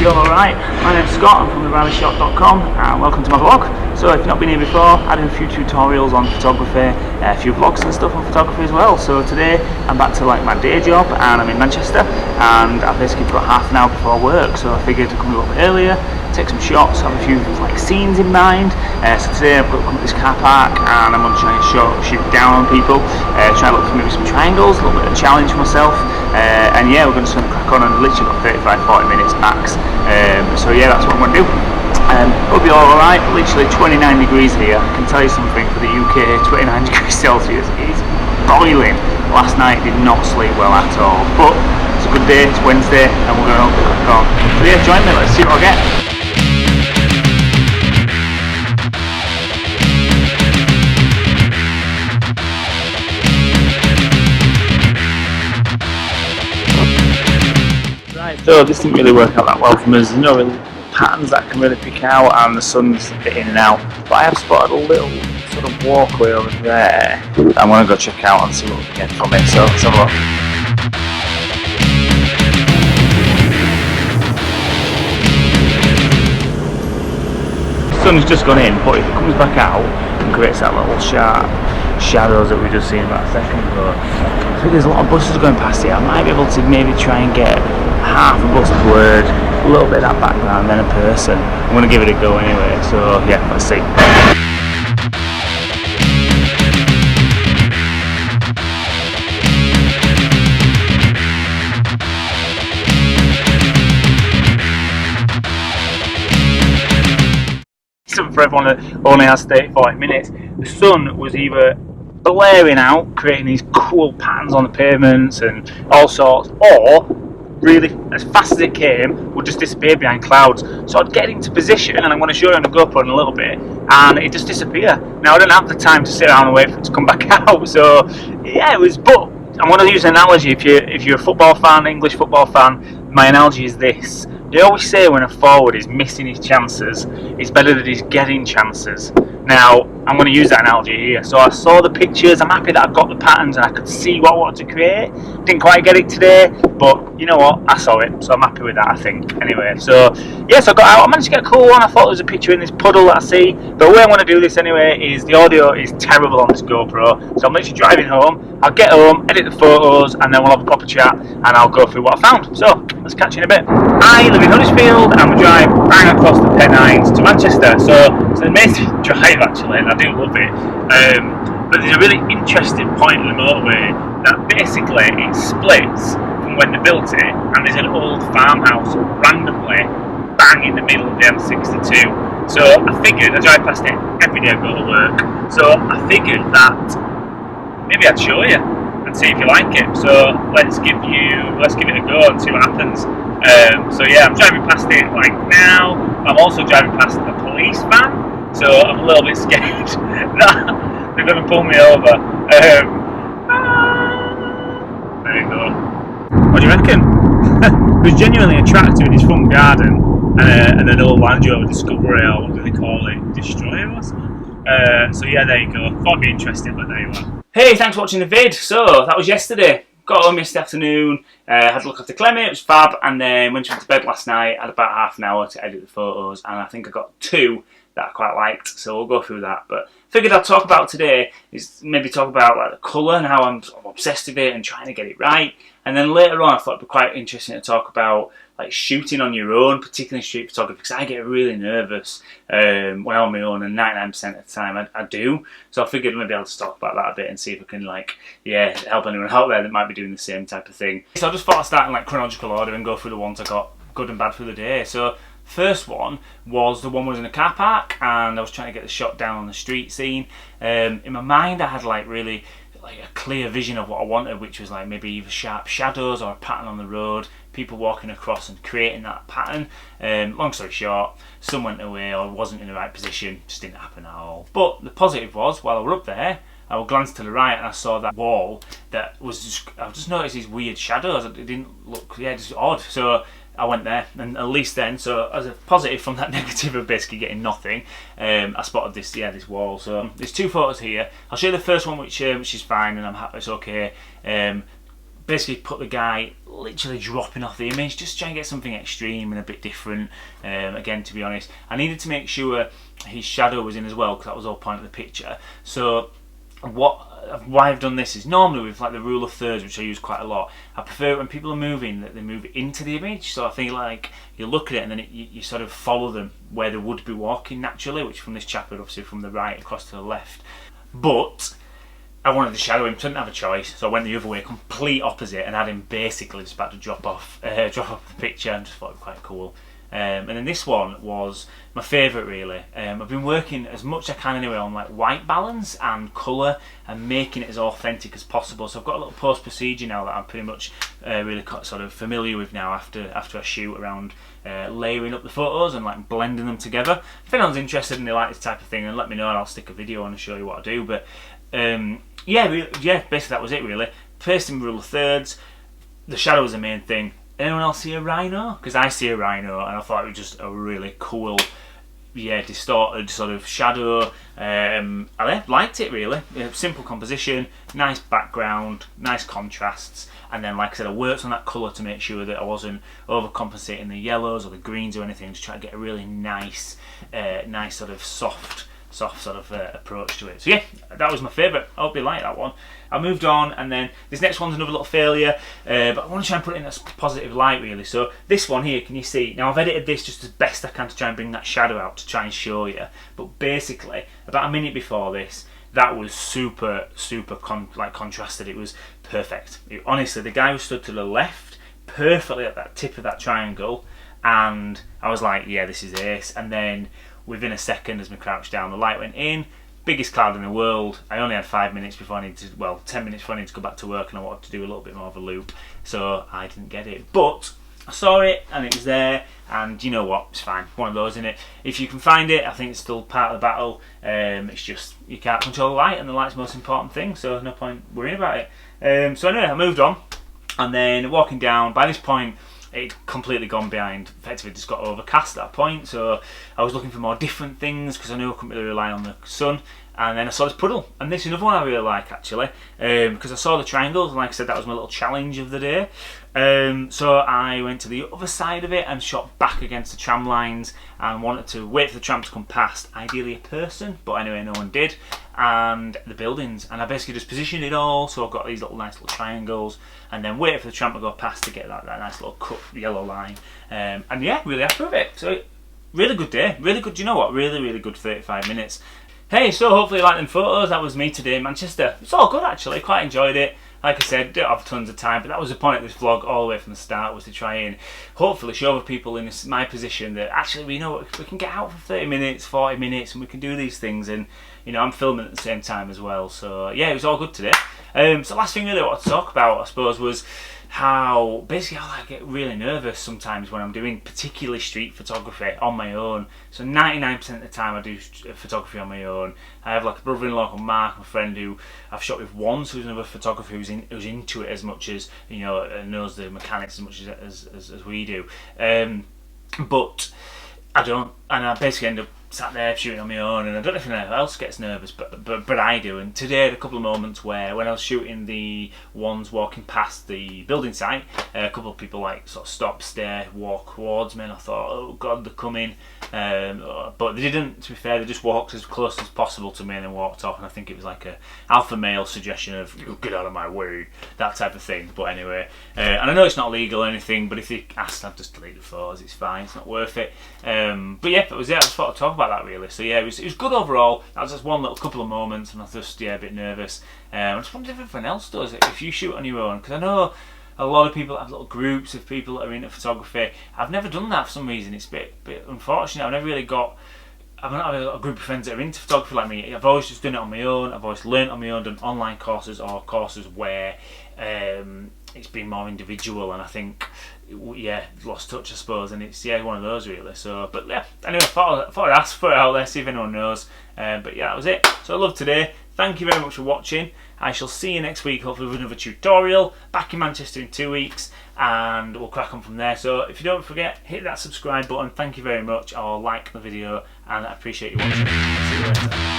You're alright, my name's Scott, I'm from therileyshot.com and welcome to my vlog. So if you've not been here before, I do a few tutorials on photography, a few vlogs and stuff on photography as well. So today I'm back to like my day job and I'm in Manchester and I've basically got half an hour before work, so I figured to come a little bit earlier, take some shots, have a few like scenes in mind. So today I've got to come to this car park and I'm going to try and shoot down on people, try and look for maybe some triangles, a little bit of a challenge for myself. And yeah, we're going to crack on and literally got 35-40 minutes max. So yeah, that's what I'm going to do. Hope you're alright. Literally 29 degrees here. I can tell you something, for the UK, 29 degrees Celsius is boiling. Last night did not sleep well at all, but it's a good day, it's Wednesday and we're going to crack on. So yeah, join me, let's see what I get. So this didn't really work out that well for us. There's no really patterns that I can really pick out and the sun's a bit in and out. But I have spotted a little sort of walkway over there that I'm going to go check out and see what we can get from it. So let's have a look. The sun's just gone in, but if it comes back out and creates that little sharp shadows that we just seen about a second ago, I think there's a lot of buses going past here. I might be able to maybe try and get half a bus blurred, a little bit of that background, then a person. I'm going to give it a go anyway, so yeah, let's see. Something for everyone that only has 30-40 minutes. The sun was either blaring out, creating these cool patterns on the pavements and all sorts, or really, as fast as it came, would just disappear behind clouds. So I'd get into position, and I'm going to show you on the GoPro in a little bit, and it just disappear. Now I don't have the time to sit around and wait for it to come back out. So yeah, it was. But I'm going to use an analogy. If you're a football fan, English football fan, my analogy is this. They always say when a forward is missing his chances, it's better that he's getting chances. Now, I'm going to use that analogy here. So I saw the pictures, I'm happy that I've got the patterns and I could see what I wanted to create. Didn't quite get it today, but you know what, I saw it, so I'm happy with that, I think. Anyway, so yes, I got out, I managed to get a cool one. I thought there was a picture in this puddle that I see. The way I'm going to do this anyway is the audio is terrible on this GoPro, so I'm literally driving home. I'll get home, edit the photos, and then we'll have a proper chat and I'll go through what I found. So, let's catch you in a bit. I live in Huddersfield and we drive bang across the Pennines to Manchester, so it's an amazing drive actually, and I do love it. But there's a really interesting point in the motorway that basically it splits from when they built it, and there's an old farmhouse randomly bang in the middle of the M62. So I figured, I drive past it every day I go to work, so I figured that maybe I'd show you and see if you like it. So let's give it a go and see what happens. So yeah, I'm driving past it like now. I'm also driving past a police van, so I'm a little bit scared that they're going to pull me over. There you go. What do you reckon? It was genuinely attractive in his front garden, and an old Land Rover Discovery, or what do they call it, Destroyer or something. So yeah, there you go. Thought it'd be interesting, but there you are. Hey, thanks for watching the vid. So that was yesterday. Got home yesterday afternoon, had a look after Clemmy, it was fab, and then when she went to bed last night, I had about half an hour to edit the photos, and I think I got 2 that I quite liked, so we'll go through that. But figured I'd talk about today is maybe talk about like the colour and how I'm sort of obsessed with it and trying to get it right. And then later on I thought it'd be quite interesting to talk about like shooting on your own, particularly street photography, because I get really nervous when I'm on my own, and 99% of the time I do. So I figured maybe I'll just talk about that a bit and see if I can like, yeah, help anyone out there that might be doing the same type of thing. So I just thought I'd start in like chronological order and go through the ones I got good and bad through the day. So first one was the one was in a car park and I was trying to get the shot down on the street scene. In my mind I had like really like a clear vision of what I wanted, which was like maybe either sharp shadows or a pattern on the road, people walking across and creating that pattern. Long story short, some went away or wasn't in the right position, just didn't happen at all. But the positive was, while I was up there, I would glance to the right and I saw that wall that was just, I just noticed these weird shadows. It didn't look, yeah, just odd. So I went there, and at least then, so as a positive from that negative of basically getting nothing, I spotted this, yeah, this wall. So there's 2 photos here. I'll show you the first one, which is fine, and I'm happy, it's okay. basically put the guy literally dropping off the image, just trying to get something extreme and a bit different. Again, to be honest, I needed to make sure his shadow was in as well, because that was all point of the picture. So why I've done this is, normally with like the rule of thirds, which I use quite a lot, I prefer when people are moving that they move into the image. So I think like you look at it and then you sort of follow them where they would be walking naturally, which from this chap would obviously from the right across to the left. But I wanted to shadow him, so I didn't have a choice, so I went the other way, complete opposite, and had him basically just about to drop off the picture, and just thought it was quite cool. And then this one was my favourite really. I've been working as much as I can anyway on like white balance and colour and making it as authentic as possible. So I've got a little post procedure now that I'm pretty much really sort of familiar with now after I shoot around layering up the photos and like blending them together. If anyone's interested and they like this type of thing, then let me know and I'll stick a video on and show you what I do. But yeah, basically that was it really. Placed in rule of thirds. The shadow was the main thing. Anyone else see a rhino? Because I see a rhino and I thought it was just a really cool, distorted sort of shadow. I liked it really. Simple composition, nice background, nice contrasts, and then like I said, I worked on that colour to make sure that I wasn't overcompensating the yellows or the greens or anything, to try to get a really nice sort of soft sort of approach to it. So yeah, that was my favourite. I hope you like that one. I moved on, and then this next one's another little failure, but I want to try and put it in a positive light really. So this one here, can you see? Now I've edited this just as best I can to try and bring that shadow out to try and show you, but basically about a minute before this, that was super contrasted. It was perfect. Honestly, the guy was stood to the left perfectly at that tip of that triangle, and I was like, yeah, this is ace. And then within a second, as we crouched down, the light went in. Biggest cloud in the world. I only had 5 minutes before I needed to, well, 10 minutes before I needed to go back to work, and I wanted to do a little bit more of a loop, so I didn't get it. But I saw it and it was there, and you know what, it's fine. One of those, isn't it? If you can find it, I think it's still part of the battle. It's just you can't control the light, and the light's the most important thing, so no point worrying about it. So anyway, I moved on, and then walking down. By this point, it'd completely gone behind, effectively just got overcast at that point, so I was looking for more different things because I knew I couldn't really rely on the sun. And then I saw this puddle, and this is another one I really like actually, because I saw the triangles, and like I said, that was my little challenge of the day. So I went to the other side of it and shot back against the tram lines and wanted to wait for the tram to come past, ideally a person, but anyway no one did, and the buildings, and I basically just positioned it all, so I've got these nice little triangles, and then wait for the tram to go past to get that nice little cut yellow line, and yeah, really happy with it. So really good day, really good, you know what, really good 35 minutes. Hey, so hopefully you liked them photos. That was me today in Manchester. It's all good actually, quite enjoyed it. Like I said, don't have tons of time, but that was the point of this vlog all the way from the start, was to try and hopefully show other people in my position that actually we know we can get out for 30 minutes, 40 minutes, and we can do these things, and you know, I'm filming at the same time as well. So yeah, it was all good today. So last thing really I wanted to talk about, I suppose, was how basically I get really nervous sometimes when I'm doing particularly street photography on my own. So 99% of the time I do photography on my own. I have like a brother-in-law called Mark, my friend, who I've shot with once, who's another photographer who's into it as much as, you know, knows the mechanics as much as we do. But I don't, and I basically end up sat there shooting on my own, and I don't know if anyone else gets nervous, but I do. And today I had a couple of moments where, when I was shooting the ones walking past the building site, a couple of people like sort of stop, stare, walk towards me, and I thought, oh god, they're coming. But they didn't, to be fair, they just walked as close as possible to me and then walked off, and I think it was like a alpha male suggestion of get out of my way, that type of thing. But anyway, and I know it's not legal or anything, but if they asked, I'd just delete the photos, it's fine, it's not worth it. But yeah, that was it. I just thought I'd talk about that really. So yeah, it was good overall. That was just one little couple of moments, and I was just a bit nervous. I just wondered if everyone else does it, if you shoot on your own, because I know a lot of people have little groups of people that are into photography. I've never done that for some reason. It's a bit unfortunate. I've never really got, I've not had a group of friends that are into photography like me. I've always just done it on my own. I've always learnt on my own, done online courses or courses where it's been more individual, and I think, yeah, lost touch I suppose, and it's one of those really. So, but yeah, anyway, I thought I'd ask for it out there, see if anyone knows. But yeah, that was it. So I love today. Thank you very much for watching. I shall see you next week, hopefully with another tutorial. Back in Manchester in 2 weeks, and we'll crack on from there. So if you don't forget, hit that subscribe button. Thank you very much, or like the video, and I appreciate you watching. See you later.